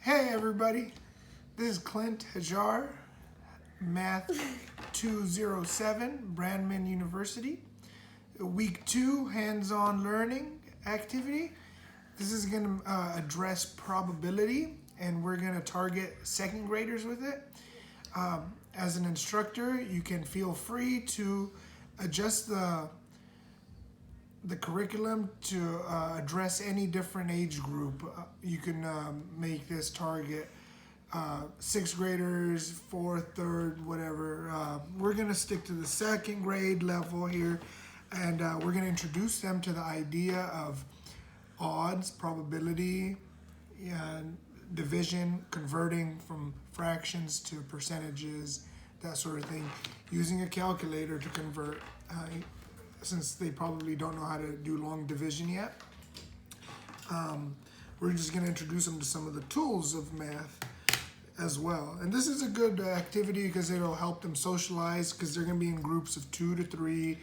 Hey everybody, this is Clint Hajar, Math 207, Brandman University. Week 2, hands-on learning activity. This is going to address probability, and we're going to target second graders with it. As an instructor, you can feel free to adjust the curriculum to address any different age group. You can make this target sixth graders, fourth, third, whatever. We're gonna stick to the second grade level here, and we're gonna introduce them to the idea of odds, probability, and division, converting from fractions to percentages, that sort of thing, using a calculator to convert. Since they probably don't know how to do long division yet. We're just going to introduce them to some of the tools of math as well. And this is a good activity because it'll help them socialize, because they're going to be in groups of 2 to 3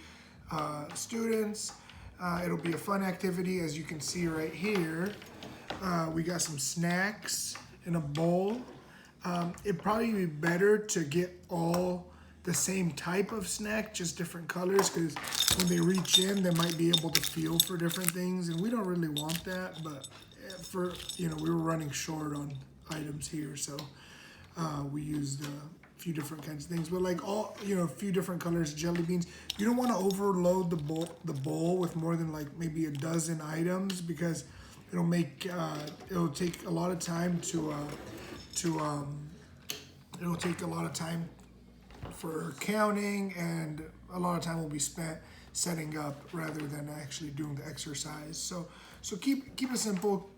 students. It'll be a fun activity, as you can see right here. We got some snacks in a bowl. It'd probably be better to get all the same type of snack, just different colors, because when they reach in, they might be able to feel for different things, and we don't really want that. But for, we were running short on items here, so we used a few different kinds of things. But like all, a few different colors, jelly beans. You don't want to overload the bowl with more than like maybe a dozen items, because it'll take a lot of time it'll take a lot of time for counting, and a lot of time will be spent setting up rather than actually doing the exercise. So keep it simple.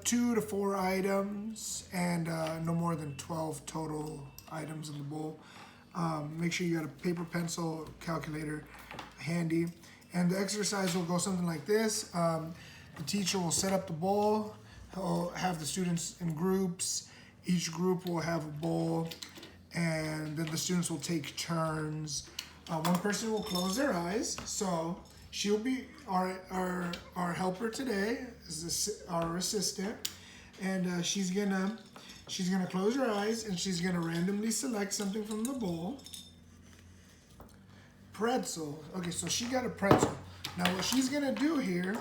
2 to 4 items, and no more than 12 total items in the bowl. Make sure you got a paper, pencil, calculator handy. And the exercise will go something like this. The teacher will set up the bowl. He'll have the students in groups. Each group will have a bowl, and then the students will take turns. One person will close their eyes, so she'll be our helper today, is our assistant, and she's gonna close her eyes, and she's gonna randomly select something from the bowl. Pretzel. Okay, so she got a pretzel. Now what she's gonna do here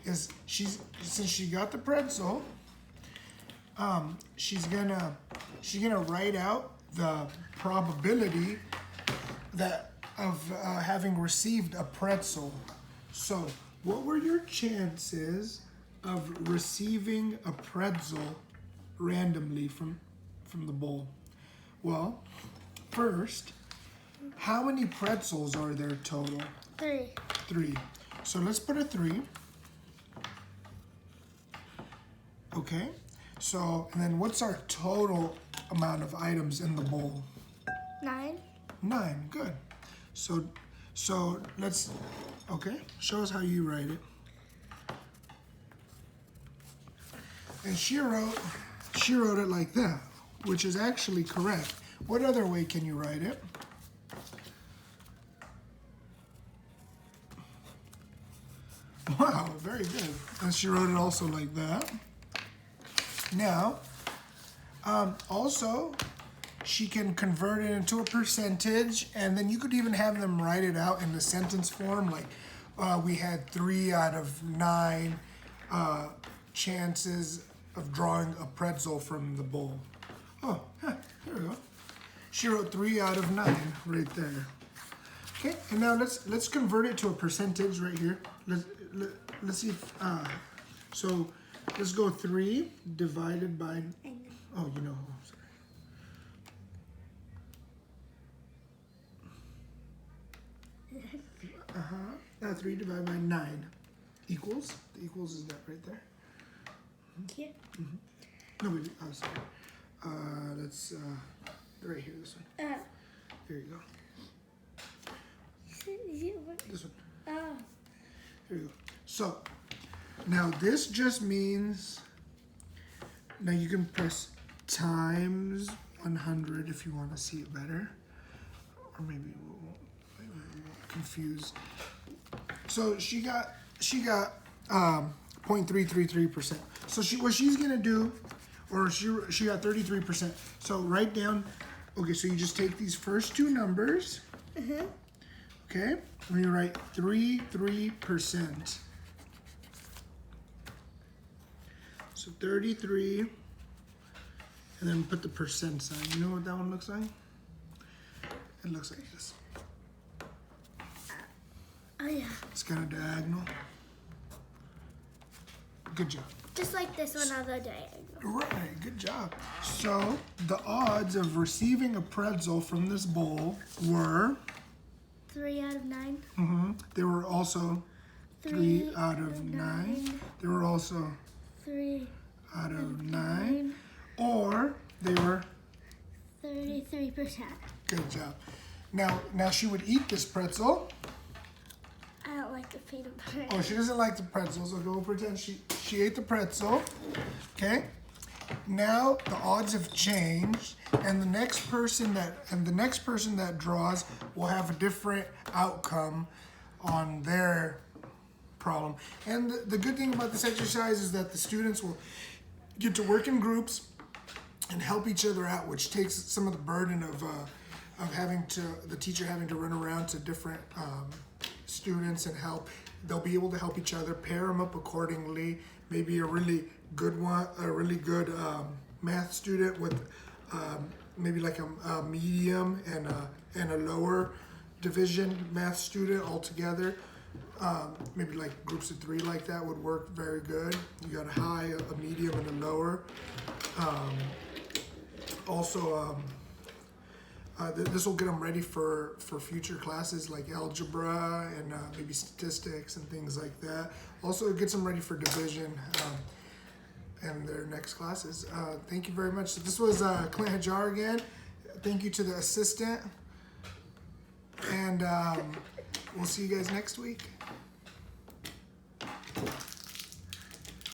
is since she got the pretzel, she's gonna write out the probability of having received a pretzel. So, what were your chances of receiving a pretzel randomly from the bowl? Well, first, how many pretzels are there total? 3. 3. So let's put a 3. Okay. So, and then what's our total amount of items in the bowl? 9. 9, good. So let's, okay, show us how you write it. And she wrote it like that, which is actually correct. What other way can you write it? Wow, very good. And she wrote it also like that. Now, also, she can convert it into a percentage, and then you could even have them write it out in the sentence form, like we had 3 out of 9 chances of drawing a pretzel from the bowl. Oh, here we go. She wrote 3 out of 9 right there. Okay, and now let's convert it to a percentage right here. Let's see if, so let's go 3 divided by, oh, sorry. 3 divided by 9 equals, the equals is that right there? Yeah. No, wait, sorry. That's right here, this one. Here you go. This one. Here you go. So, now this just means, now you can press times 100 if you want to see it better, or maybe we won't confuse. So she got 0.333%. So what she's gonna do, or she got 33%. So write down. Okay, so you just take these first two numbers. Okay, and you write 33%. So 33, and then put the percent sign. You know what that one looks like? It looks like this. Oh yeah. It's kind of diagonal. Good job. Just like this one on the diagonal. Right, good job. So the odds of receiving a pretzel from this bowl were 3 out of 9. They were also 3 out of 9. They were also 3 out of 9. Or they were 33%. good job. Now she would eat this pretzel. I don't like the peanut butter. Oh, she doesn't like the pretzels. Okay, we'll pretend she ate the pretzel. Okay. Now the odds have changed, and the next person that draws will have a different outcome on their problem. And the good thing about this exercise is that the students will get to work in groups and help each other out, which takes some of the burden of the teacher having to run around to different students and help. They'll be able to help each other, pair them up accordingly. Maybe a really good math student with maybe like a medium and a lower division math student all together. Maybe like groups of 3 like that would work very good. You got a high, a medium, and a lower. This will get them ready for future classes like algebra and maybe statistics and things like that. Also, it gets them ready for division and their next classes. Thank you very much. So this was Clint Hajar again. Thank you to the assistant. And we'll see you guys next week.